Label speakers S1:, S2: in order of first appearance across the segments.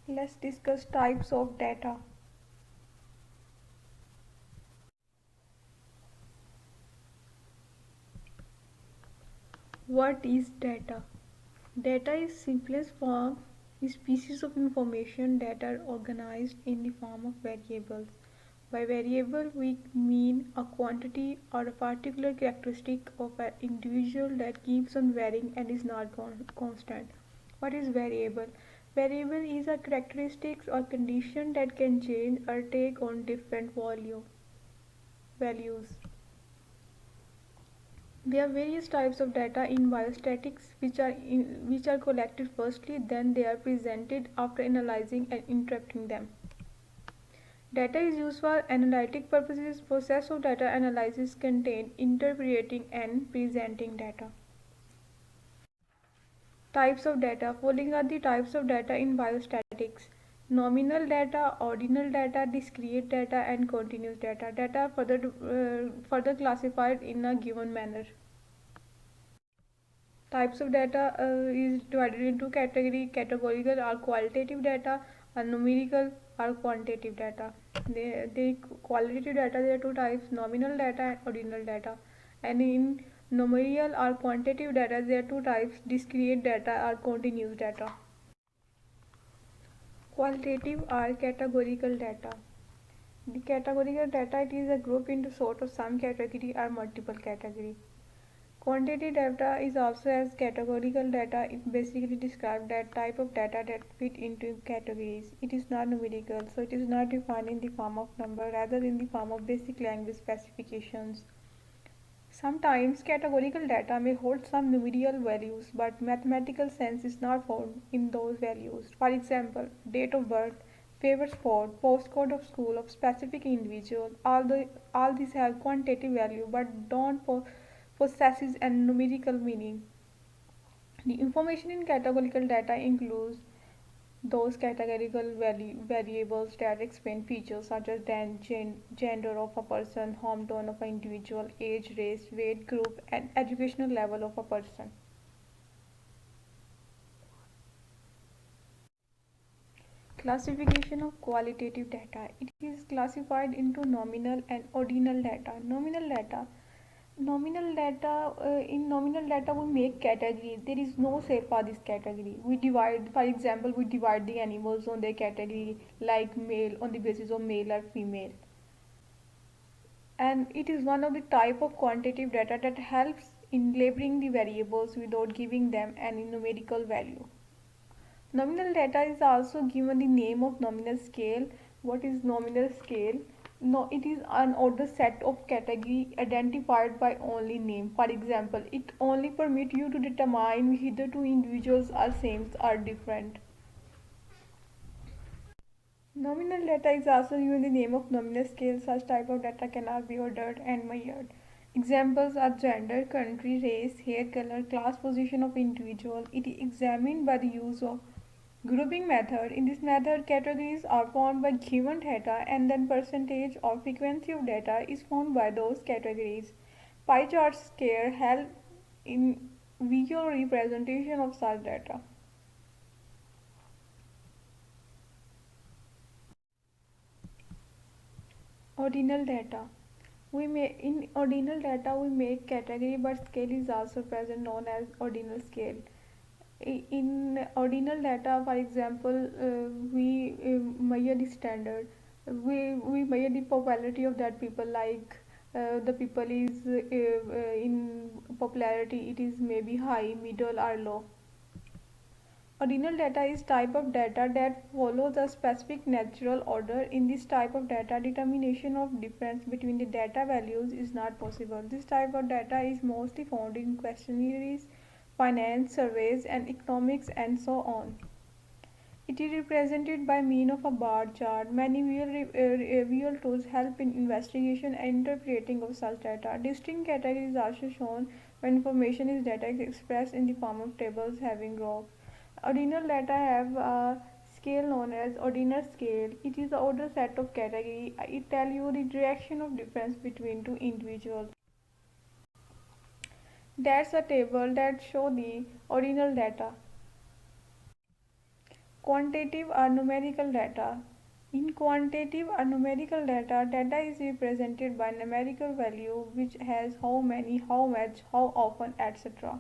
S1: Let's discuss types of data. What is data? Data is simplest form is pieces of information that are organized in the form of variables. By variable we mean a quantity or a particular characteristic of an individual that keeps on varying and is not constant. What is variable? Variable is a characteristic or condition that can change or take on different values. There are various types of data in biostatistics which are collected firstly, then they are presented after analyzing and interpreting them. Data is used for analytic purposes. Process of data analysis contain interpreting and presenting data. Types of data. Following are the types of data in biostatistics: nominal data, ordinal data, discrete data, and continuous data. Data are further classified in a given manner. Types of data is divided into category: categorical or qualitative data, and numerical or quantitative data. The qualitative data, there are two types: nominal data and ordinal data. And in numerical or quantitative data, there are two types: discrete data or continuous data. Qualitative or categorical data. The categorical data, it is a group into sort of some category or multiple category. Quantitative data is also as categorical data. It basically describes that type of data that fit into categories. It is not numerical, so it is not defined in the form of number, rather in the form of basic language specifications. Sometimes categorical data may hold some numerical values, but mathematical sense is not found in those values. For example, date of birth, favorite sport, postcode of school of specific individual. All these have quantitative value but don't possesses a numerical meaning. The information in categorical data includes those categorical variables that explain features such as gender of a person, hometown of an individual, age, race, weight, group, and educational level of a person. Classification of qualitative data. It is classified into nominal and ordinal data. In nominal data we make categories. There is no set for this category. We divide, for example, we divide the animals on their category, like male on the basis of male or female. And it is one of the type of quantitative data that helps in labeling the variables without giving them any numerical value. Nominal data is also given the name of nominal scale. What is nominal scale? No, it is an ordered set of category identified by only name. For example, it only permits you to determine whether two individuals are same or different. Nominal data is also given the name of nominal scale. Such type of data cannot be ordered and measured. Examples are gender, country, race, hair color, class, position of individual. It is examined by the use of grouping method. In this method, categories are formed by given data and then percentage or frequency of data is found by those categories. Pie charts scale help in visual representation of such data. Ordinal data. In ordinal data we make category, but scale is also present, known as ordinal scale. In ordinal data, for example, we measure the standard. We measure the popularity of that people, like the people is in popularity, it is maybe high, middle, or low. Ordinal data is type of data that follows a specific natural order. In this type of data, determination of difference between the data values is not possible. This type of data is mostly found in questionnaires, finance, surveys, and economics, and so on. It is represented by mean of a bar chart. Many visual tools help in investigation and interpreting of such data. Distinct categories are also shown when information is data expressed in the form of tables having rows. Ordinal data have a scale known as ordinal scale. It is the order set of category. It tells you the direction of difference between two individuals. That's a table that show the ordinal data. Quantitative or numerical data. In quantitative or numerical data, data is represented by numerical value which has how many, how much, how often, etc.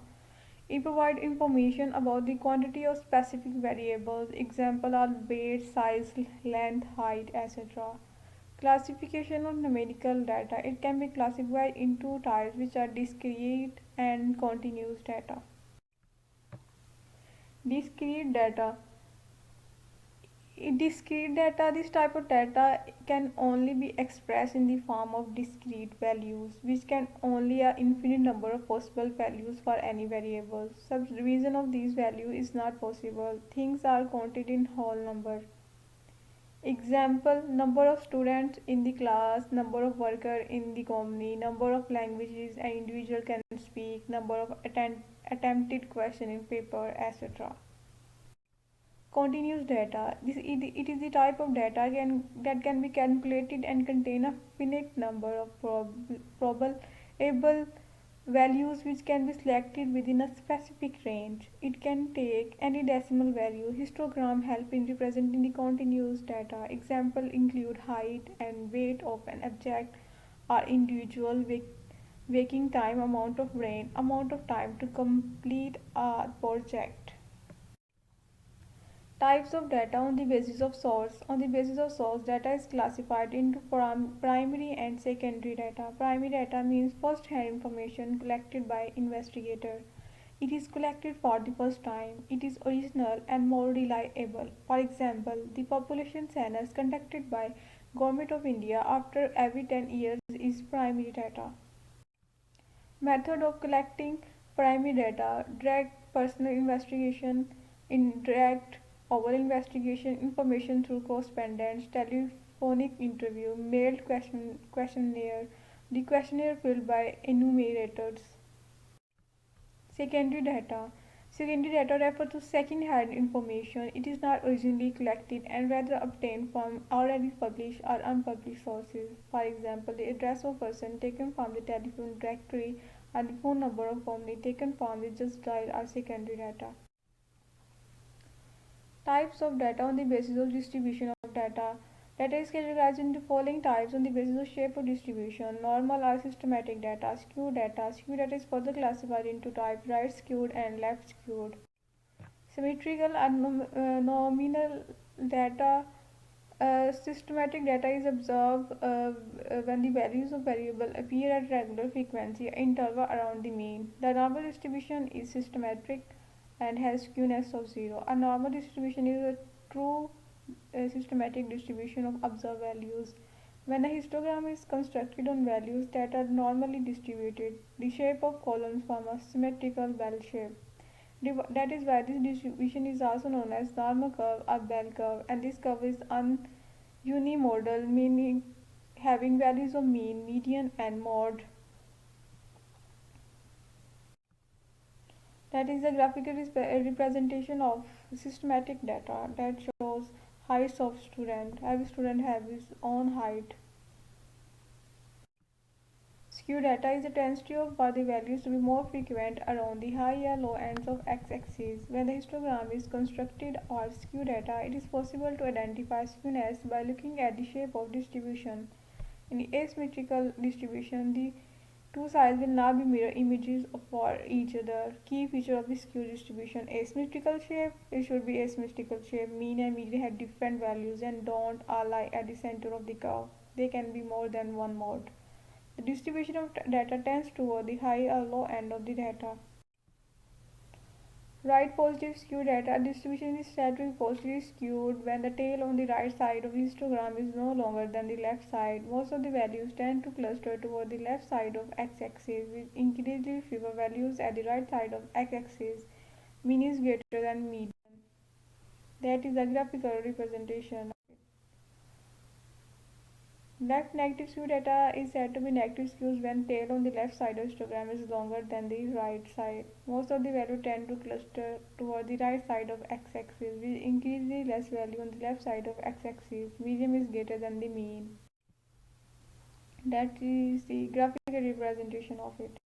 S1: It provides information about the quantity of specific variables. Example are weight, size, length, height, etc. Classification of numerical data. It can be classified into types which are discrete and continuous data. Discrete data. In discrete data, this type of data can only be expressed in the form of discrete values, which can only an infinite number of possible values for any variable. Subdivision of these values is not possible. Things are counted in whole number. Example: number of students in the class, number of workers in the company, number of languages an individual can speak, number of attempted question in paper, etc. Continuous data. It is the type of data that can be calculated and contain a finite number of probable values which can be selected within a specific range. It can take any decimal value. Histogram help in representing the continuous data. Example include height and weight of an object or individual, waking time, amount of rain, amount of time to complete a project. Types of data on the basis of source. On the basis of source, data is classified into primary and secondary data. Primary data means first-hand information collected by investigator. It is collected for the first time. It is original and more reliable. For example, the population census conducted by Government of India after every 10 years is primary data. Method of collecting primary data: direct personal investigation, indirect oral investigation, information through correspondence, telephonic interview, mailed questionnaire, the questionnaire filled by enumerators. Secondary data. Secondary data refer to second-hand information. It is not originally collected and rather obtained from already published or unpublished sources. For example, the address of a person taken from the telephone directory or the phone number of company taken from the just dial are secondary data. Types of data on the basis of distribution of data. Data is categorized into following types on the basis of shape of distribution: normal or systematic data, skewed data. Skewed data is further classified into types: right skewed and left skewed. Symmetrical and nominal data. Systematic data is observed when the values of variable appear at regular frequency interval around the mean. The normal distribution is systematic and has skewness of 0. A normal distribution is a true systematic distribution of observed values. When a histogram is constructed on values that are normally distributed, the shape of columns form a symmetrical bell shape. That is why this distribution is also known as normal curve or bell curve, and this curve is unimodal, meaning having values of mean, median, and mode. That is a graphical representation of systematic data that shows heights of student. Every student has his own height. Skew data is a tendency for the values to be more frequent around the high or low ends of x-axis. When the histogram is constructed or skew data, it is possible to identify skewness by looking at the shape of distribution. In asymmetrical distribution, the two sides will not be mirror images for each other. Key feature of the skew distribution: asymmetrical shape. It should be asymmetrical shape. Mean and median have different values and don't all lie at the center of the curve. They can be more than one mode. The distribution of data tends toward the high or low end of the data. Right positive skewed data distribution is said to be positively skewed when the tail on the right side of the histogram is no longer than the left side. Most of the values tend to cluster toward the left side of x-axis, with increasingly fewer values at the right side of x-axis. Mean is greater than median. That is a graphical representation. Left negative skew data is said to be negative skews when tail on the left side of histogram is longer than the right side. Most of the values tend to cluster toward the right side of x-axis, with increasingly less value on the left side of x-axis. Median is greater than the mean. That is the graphical representation of it.